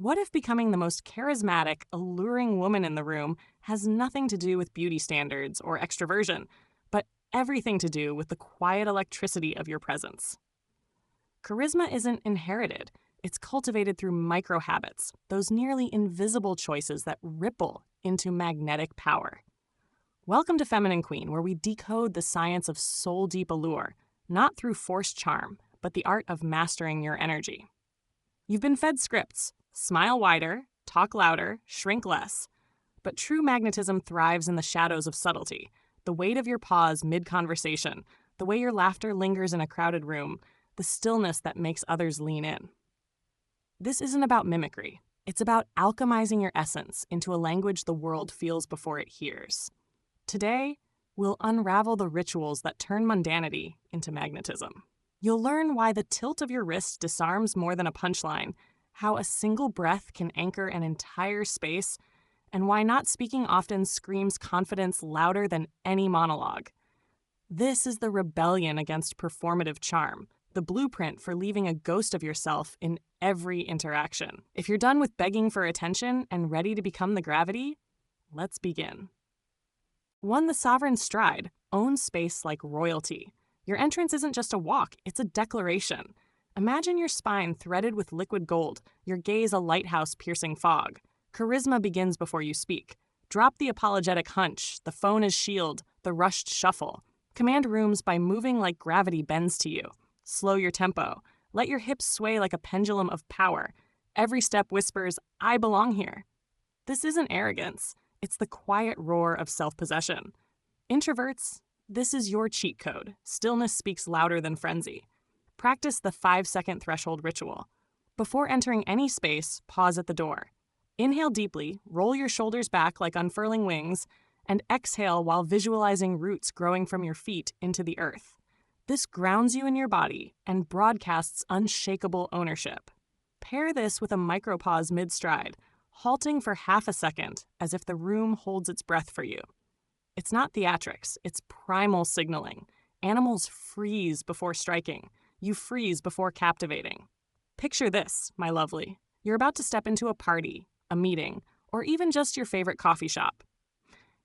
What if becoming the most charismatic, alluring woman in the room has nothing to do with beauty standards or extroversion, but everything to do with the quiet electricity of your presence? Charisma isn't inherited. It's cultivated through micro habits, those nearly invisible choices that ripple into magnetic power. Welcome to Feminine Queen, where we decode the science of soul-deep allure, not through forced charm, but the art of mastering your energy. You've been fed scripts: smile wider, talk louder, shrink less. But true magnetism thrives in the shadows of subtlety, the weight of your pause mid-conversation, the way your laughter lingers in a crowded room, the stillness that makes others lean in. This isn't about mimicry. It's about alchemizing your essence into a language the world feels before it hears. Today, we'll unravel the rituals that turn mundanity into magnetism. You'll learn why the tilt of your wrist disarms more than a punchline, how a single breath can anchor an entire space, and why not speaking often screams confidence louder than any monologue. This is the rebellion against performative charm, the blueprint for leaving a ghost of yourself in every interaction. If you're done with begging for attention and ready to become the gravity, let's begin. 1. The sovereign stride. Own space like royalty. Your entrance isn't just a walk, it's a declaration. Imagine your spine threaded with liquid gold, your gaze a lighthouse-piercing fog. Charisma begins before you speak. Drop the apologetic hunch, the phone as shield, the rushed shuffle. Command rooms by moving like gravity bends to you. Slow your tempo. Let your hips sway like a pendulum of power. Every step whispers, I belong here. This isn't arrogance. It's the quiet roar of self-possession. Introverts, this is your cheat code. Stillness speaks louder than frenzy. Practice the 5-second threshold ritual. Before entering any space, pause at the door. Inhale deeply, roll your shoulders back like unfurling wings, and exhale while visualizing roots growing from your feet into the earth. This grounds you in your body and broadcasts unshakable ownership. Pair this with a micropause mid-stride, halting for half a second as if the room holds its breath for you. It's not theatrics, it's primal signaling. Animals freeze before striking. You freeze before captivating. Picture this, my lovely. You're about to step into a party, a meeting, or even just your favorite coffee shop.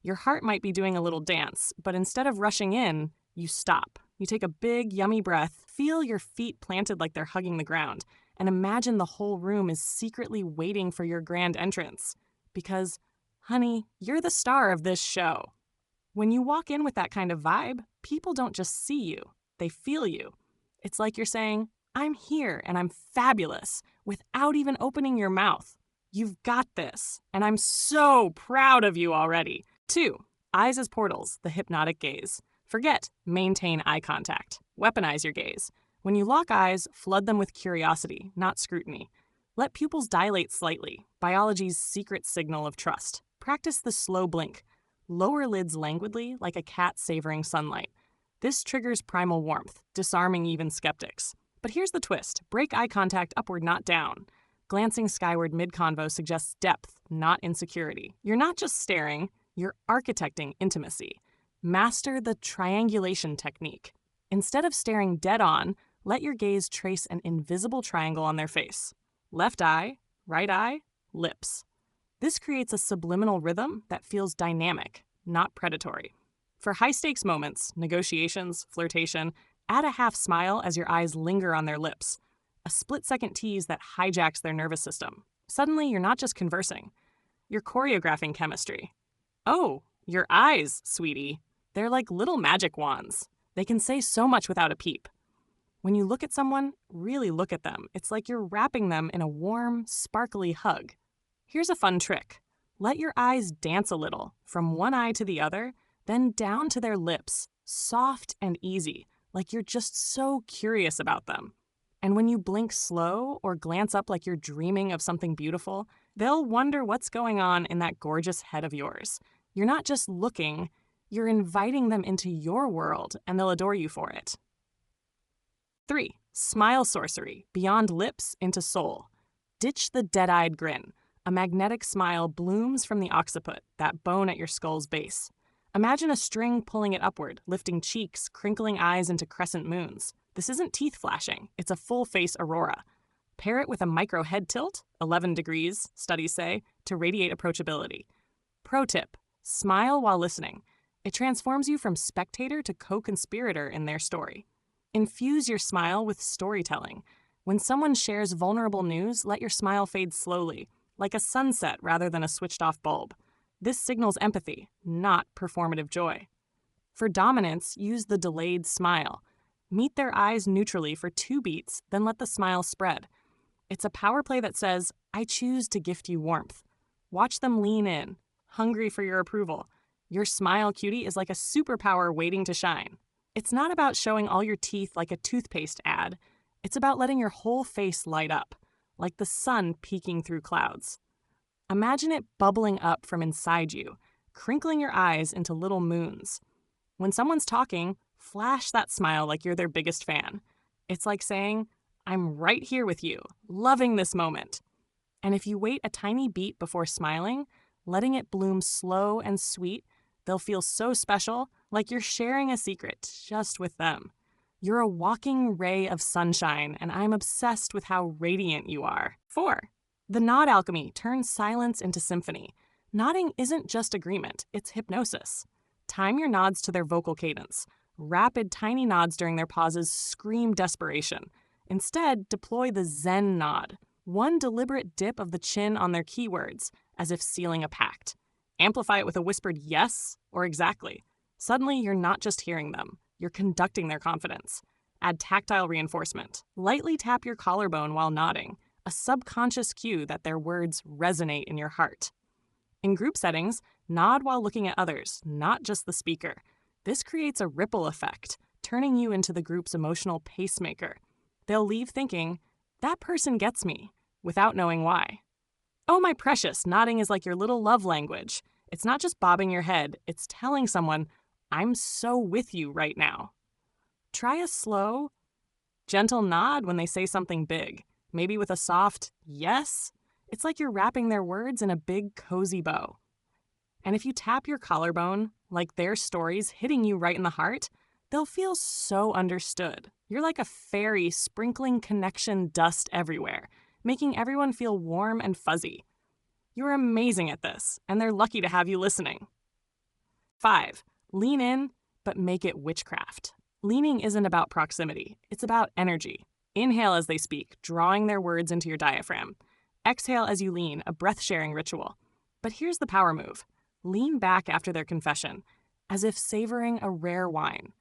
Your heart might be doing a little dance, but instead of rushing in, you stop. You take a big, yummy breath, feel your feet planted like they're hugging the ground, and imagine the whole room is secretly waiting for your grand entrance. Because, honey, you're the star of this show. When you walk in with that kind of vibe, people don't just see you, they feel you. It's like you're saying, I'm here and I'm fabulous, without even opening your mouth. You've got this, and I'm so proud of you already. 2. Eyes as portals, the hypnotic gaze. Forget maintain eye contact. Weaponize your gaze. When you lock eyes, flood them with curiosity, not scrutiny. Let pupils dilate slightly, biology's secret signal of trust. Practice the slow blink. Lower lids languidly like a cat savoring sunlight. This triggers primal warmth, disarming even skeptics. But here's the twist. Break eye contact upward, not down. Glancing skyward mid-convo suggests depth, not insecurity. You're not just staring, you're architecting intimacy. Master the triangulation technique. Instead of staring dead on, let your gaze trace an invisible triangle on their face. Left eye, right eye, lips. This creates a subliminal rhythm that feels dynamic, not predatory. For high-stakes moments, negotiations, flirtation, add a half smile as your eyes linger on their lips. A split-second tease that hijacks their nervous system. Suddenly, you're not just conversing. You're choreographing chemistry. Oh, your eyes, sweetie. They're like little magic wands. They can say so much without a peep. When you look at someone, really look at them. It's like you're wrapping them in a warm, sparkly hug. Here's a fun trick. Let your eyes dance a little, from one eye to the other, then down to their lips, soft and easy, like you're just so curious about them. And when you blink slow or glance up like you're dreaming of something beautiful, they'll wonder what's going on in that gorgeous head of yours. You're not just looking, you're inviting them into your world, and they'll adore you for it. 3. Smile sorcery, beyond lips into soul. Ditch the dead-eyed grin. A magnetic smile blooms from the occiput, that bone at your skull's base. Imagine a string pulling it upward, lifting cheeks, crinkling eyes into crescent moons. This isn't teeth flashing, it's a full-face aurora. Pair it with a micro head tilt, 11 degrees, studies say, to radiate approachability. Pro tip, smile while listening. It transforms you from spectator to co-conspirator in their story. Infuse your smile with storytelling. When someone shares vulnerable news, let your smile fade slowly, like a sunset rather than a switched-off bulb. This signals empathy, not performative joy. For dominance, use the delayed smile. Meet their eyes neutrally for 2 beats, then let the smile spread. It's a power play that says, I choose to gift you warmth. Watch them lean in, hungry for your approval. Your smile, cutie, is like a superpower waiting to shine. It's not about showing all your teeth like a toothpaste ad. It's about letting your whole face light up, like the sun peeking through clouds. Imagine it bubbling up from inside you, crinkling your eyes into little moons. When someone's talking, flash that smile like you're their biggest fan. It's like saying, I'm right here with you, loving this moment. And if you wait a tiny beat before smiling, letting it bloom slow and sweet, they'll feel so special, like you're sharing a secret just with them. You're a walking ray of sunshine, and I'm obsessed with how radiant you are. 4. The nod alchemy turns silence into symphony. Nodding isn't just agreement, it's hypnosis. Time your nods to their vocal cadence. Rapid, tiny nods during their pauses scream desperation. Instead, deploy the Zen nod. One deliberate dip of the chin on their keywords, as if sealing a pact. Amplify it with a whispered yes or exactly. Suddenly, you're not just hearing them. You're conducting their confidence. Add tactile reinforcement. Lightly tap your collarbone while nodding, a subconscious cue that their words resonate in your heart. In group settings, nod while looking at others, not just the speaker. This creates a ripple effect, turning you into the group's emotional pacemaker. They'll leave thinking, that person gets me, without knowing why. Oh, my precious, nodding is like your little love language. It's not just bobbing your head, it's telling someone, I'm so with you right now. Try a slow, gentle nod when they say something big, maybe with a soft yes. It's like you're wrapping their words in a big, cozy bow. And if you tap your collarbone, like their stories hitting you right in the heart, they'll feel so understood. You're like a fairy sprinkling connection dust everywhere, making everyone feel warm and fuzzy. You're amazing at this, and they're lucky to have you listening. 5. Lean in, but make it witchcraft. Leaning isn't about proximity, it's about energy. Inhale as they speak, drawing their words into your diaphragm. Exhale as you lean, a breath-sharing ritual. But here's the power move. Lean back after their confession, as if savoring a rare wine.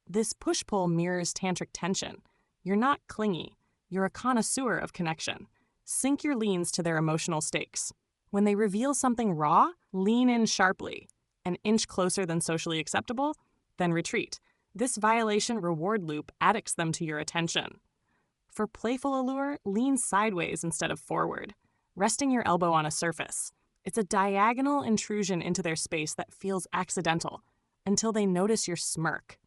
This push-pull mirrors tantric tension. You're not clingy. You're a connoisseur of connection. Sync your leans to their emotional stakes. When they reveal something raw, lean in sharply. An inch closer than socially acceptable, then retreat. This violation reward loop addicts them to your attention. For playful allure, lean sideways instead of forward, resting your elbow on a surface. It's a diagonal intrusion into their space that feels accidental, until they notice your smirk.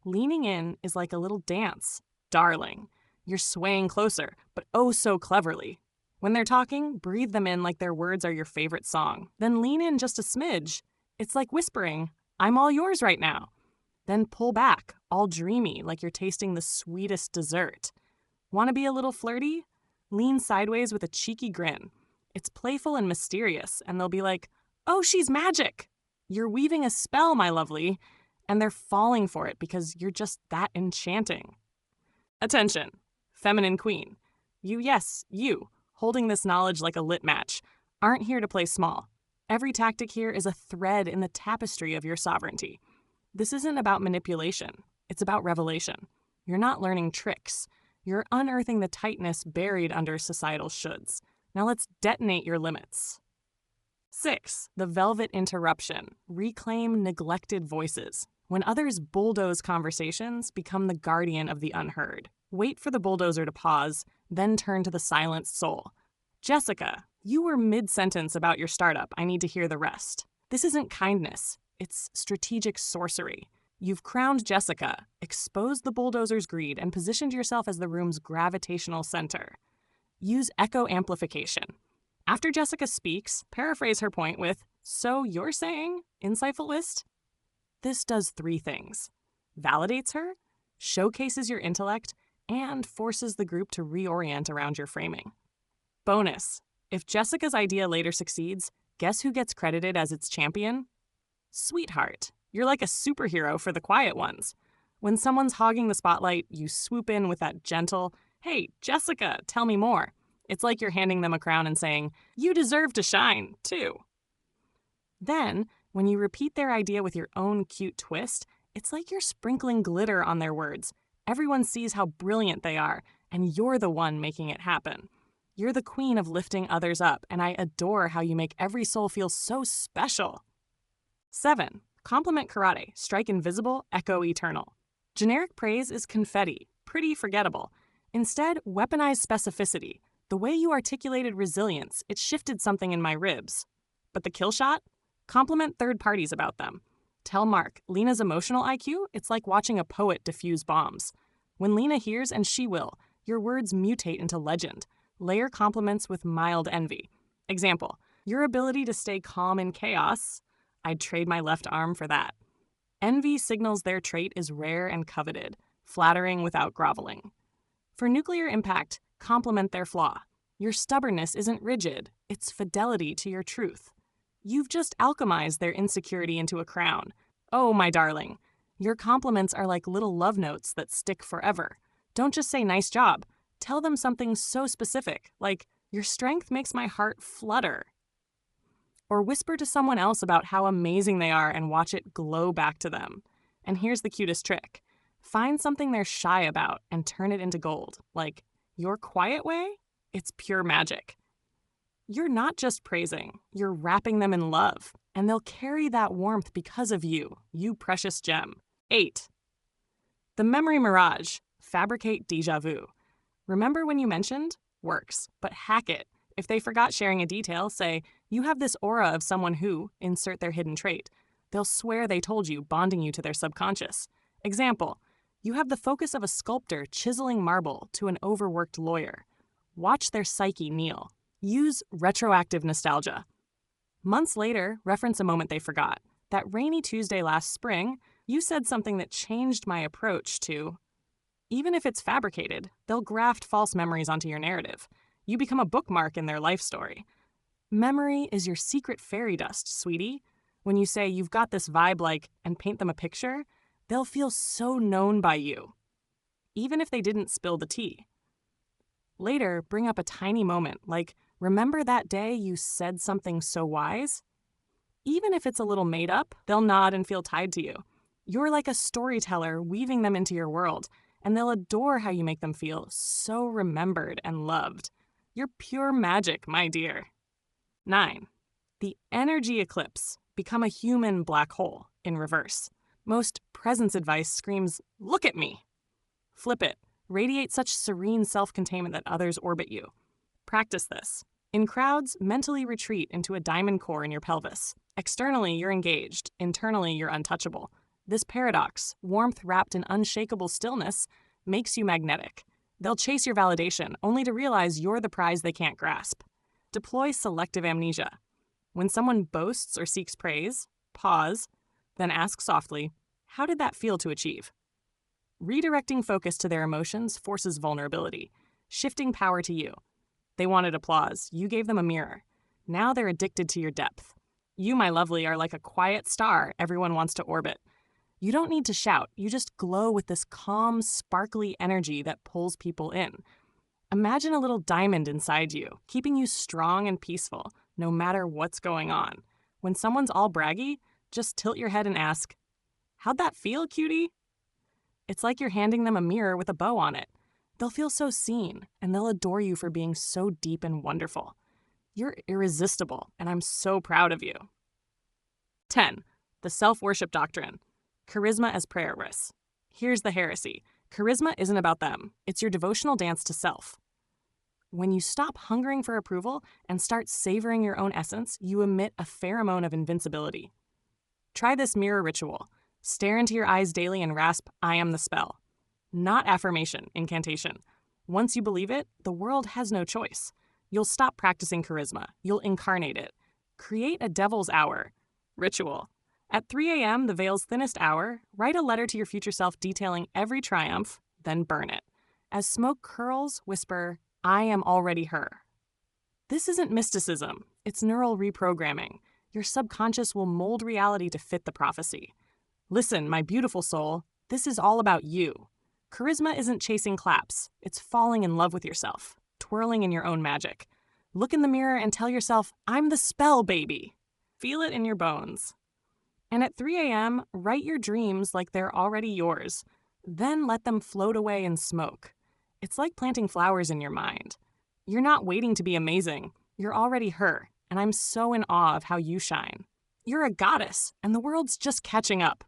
Leaning in is like a little dance. Darling. You're swaying closer, but oh so cleverly. When they're talking, breathe them in like their words are your favorite song. Then lean in just a smidge. It's like whispering, I'm all yours right now. Then pull back, all dreamy, like you're tasting the sweetest dessert. Want to be a little flirty? Lean sideways with a cheeky grin. It's playful and mysterious, and they'll be like, oh, she's magic. You're weaving a spell, my lovely. And they're falling for it because you're just that enchanting. Attention, feminine queen. You, holding this knowledge like a lit match, aren't here to play small. Every tactic here is a thread in the tapestry of your sovereignty. This isn't about manipulation. It's about revelation. You're not learning tricks. You're unearthing the tightness buried under societal shoulds. Now let's detonate your limits. 6. The velvet interruption. Reclaim neglected voices. When others bulldoze conversations, become the guardian of the unheard. Wait for the bulldozer to pause, then turn to the silenced soul. Jessica, you were mid-sentence about your startup. I need to hear the rest. This isn't kindness. It's strategic sorcery. You've crowned Jessica, exposed the bulldozer's greed, and positioned yourself as the room's gravitational center. Use echo amplification. After Jessica speaks, paraphrase her point with, so you're saying, insightful list? This does 3 things. Validates her, showcases your intellect, and forces the group to reorient around your framing. Bonus: if Jessica's idea later succeeds, guess who gets credited as its champion? Sweetheart. You're like a superhero for the quiet ones. When someone's hogging the spotlight, you swoop in with that gentle, "Hey, Jessica, tell me more." It's like you're handing them a crown and saying, "You deserve to shine, too." Then, when you repeat their idea with your own cute twist, it's like you're sprinkling glitter on their words. Everyone sees how brilliant they are, and you're the one making it happen. You're the queen of lifting others up, and I adore how you make every soul feel so special. 7. Compliment karate. Strike invisible, echo eternal. Generic praise is confetti, pretty forgettable. Instead, weaponize specificity. The way you articulated resilience, it shifted something in my ribs. But the kill shot? Compliment third parties about them. Tell Mark, Lena's emotional IQ, it's like watching a poet diffuse bombs. When Lena hears, and she will, your words mutate into legend. Layer compliments with mild envy. Example: your ability to stay calm in chaos. I'd trade my left arm for that. Envy signals their trait is rare and coveted, flattering without groveling. For nuclear impact, compliment their flaw. Your stubbornness isn't rigid, it's fidelity to your truth. You've just alchemized their insecurity into a crown. Oh, my darling. Your compliments are like little love notes that stick forever. Don't just say nice job. Tell them something so specific, like, your strength makes my heart flutter. Or whisper to someone else about how amazing they are and watch it glow back to them. And here's the cutest trick. Find something they're shy about and turn it into gold. Like, your quiet way? It's pure magic. You're not just praising, you're wrapping them in love, and they'll carry that warmth because of you, you precious gem. 8. The memory mirage. Fabricate déjà vu. Remember when you mentioned? Works, but hack it. If they forgot sharing a detail, say, you have this aura of someone who, insert their hidden trait. They'll swear they told you, bonding you to their subconscious. Example: you have the focus of a sculptor chiseling marble to an overworked lawyer. Watch their psyche kneel. Use retroactive nostalgia. Months later, reference a moment they forgot. That rainy Tuesday last spring, you said something that changed my approach to... Even if it's fabricated, they'll graft false memories onto your narrative. You become a bookmark in their life story. Memory is your secret fairy dust, sweetie. When you say you've got this vibe like, and paint them a picture, they'll feel so known by you, even if they didn't spill the tea. Later, bring up a tiny moment, like, remember that day you said something so wise? Even if it's a little made up, they'll nod and feel tied to you. You're like a storyteller weaving them into your world, and they'll adore how you make them feel so remembered and loved. You're pure magic, my dear. 9. The energy eclipse. Become a human black hole, in reverse. Most presence advice screams, look at me. Flip it. Radiate such serene self-containment that others orbit you. Practice this. In crowds, mentally retreat into a diamond core in your pelvis. Externally, you're engaged. Internally, you're untouchable. This paradox, warmth wrapped in unshakable stillness, makes you magnetic. They'll chase your validation, only to realize you're the prize they can't grasp. Deploy selective amnesia. When someone boasts or seeks praise, pause, then ask softly, how did that feel to achieve? Redirecting focus to their emotions forces vulnerability, shifting power to you. They wanted applause. You gave them a mirror. Now they're addicted to your depth. You, my lovely, are like a quiet star everyone wants to orbit. You don't need to shout. You just glow with this calm, sparkly energy that pulls people in. Imagine a little diamond inside you, keeping you strong and peaceful, no matter what's going on. When someone's all braggy, just tilt your head and ask, how'd that feel, cutie? It's like you're handing them a mirror with a bow on it. They'll feel so seen, and they'll adore you for being so deep and wonderful. You're irresistible, and I'm so proud of you. 10. The self-worship doctrine. Charisma as prayerless. Here's the heresy. Charisma isn't about them. It's your devotional dance to self. When you stop hungering for approval and start savoring your own essence, you emit a pheromone of invincibility. Try this mirror ritual. Stare into your eyes daily and rasp, I am the spell. Not affirmation, incantation. Once you believe it, the world has no choice. You'll stop practicing charisma. You'll incarnate it. Create a devil's hour. Ritual. At 3 a.m., the veil's thinnest hour, write a letter to your future self detailing every triumph, then burn it. As smoke curls, whisper, I am already her. This isn't mysticism, it's neural reprogramming. Your subconscious will mold reality to fit the prophecy. Listen, my beautiful soul, this is all about you. Charisma isn't chasing claps, it's falling in love with yourself, twirling in your own magic. Look in the mirror and tell yourself, I'm the spell, baby. Feel it in your bones. And at 3 a.m., write your dreams like they're already yours. Then let them float away in smoke. It's like planting flowers in your mind. You're not waiting to be amazing. You're already her, and I'm so in awe of how you shine. You're a goddess, and the world's just catching up.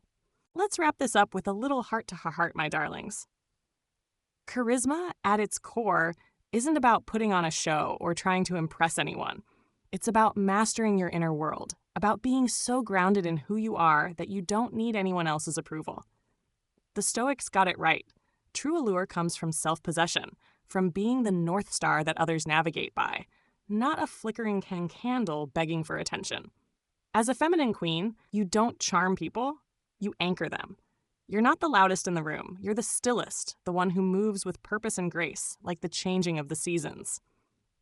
Let's wrap this up with a little heart-to-heart, my darlings. Charisma, at its core, isn't about putting on a show or trying to impress anyone. It's about mastering your inner world, about being so grounded in who you are that you don't need anyone else's approval. The Stoics got it right. True allure comes from self-possession, from being the North Star that others navigate by, not a flickering candle begging for attention. As a feminine queen, you don't charm people, you anchor them. You're not the loudest in the room, you're the stillest, the one who moves with purpose and grace, like the changing of the seasons.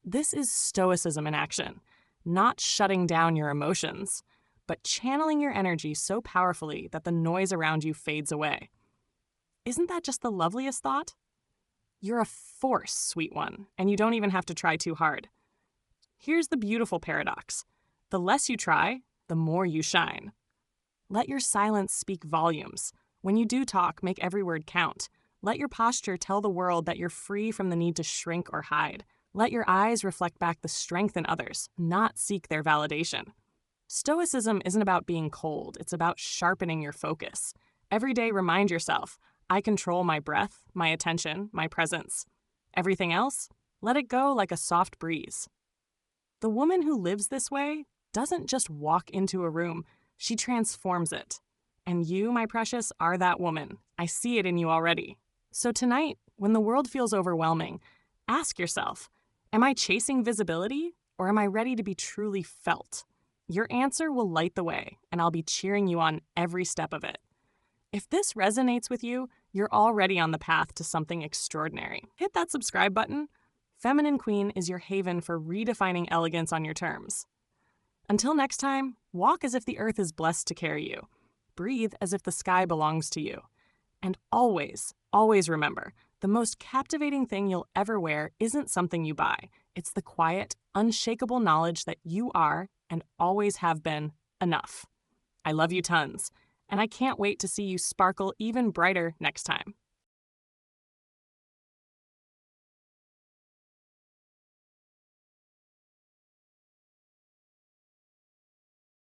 This is stoicism in action, not shutting down your emotions, but channeling your energy so powerfully that the noise around you fades away. Isn't that just the loveliest thought? You're a force, sweet one, and you don't even have to try too hard. Here's the beautiful paradox. The less you try, the more you shine. Let your silence speak volumes. When you do talk, make every word count. Let your posture tell the world that you're free from the need to shrink or hide. Let your eyes reflect back the strength in others, not seek their validation. Stoicism isn't about being cold, it's about sharpening your focus. Every day remind yourself, I control my breath, my attention, my presence. Everything else, let it go like a soft breeze. The woman who lives this way doesn't just walk into a room, she transforms it. And you, my precious, are that woman. I see it in you already. So tonight, when the world feels overwhelming, ask yourself, am I chasing visibility or am I ready to be truly felt? Your answer will light the way, and I'll be cheering you on every step of it. If this resonates with you, you're already on the path to something extraordinary. Hit that subscribe button. Feminine Queen is your haven for redefining elegance on your terms. Until next time, walk as if the earth is blessed to carry you. Breathe as if the sky belongs to you. And always, always remember, the most captivating thing you'll ever wear isn't something you buy. It's the quiet, unshakable knowledge that you are, and always have been, enough. I love you tons, and I can't wait to see you sparkle even brighter next time.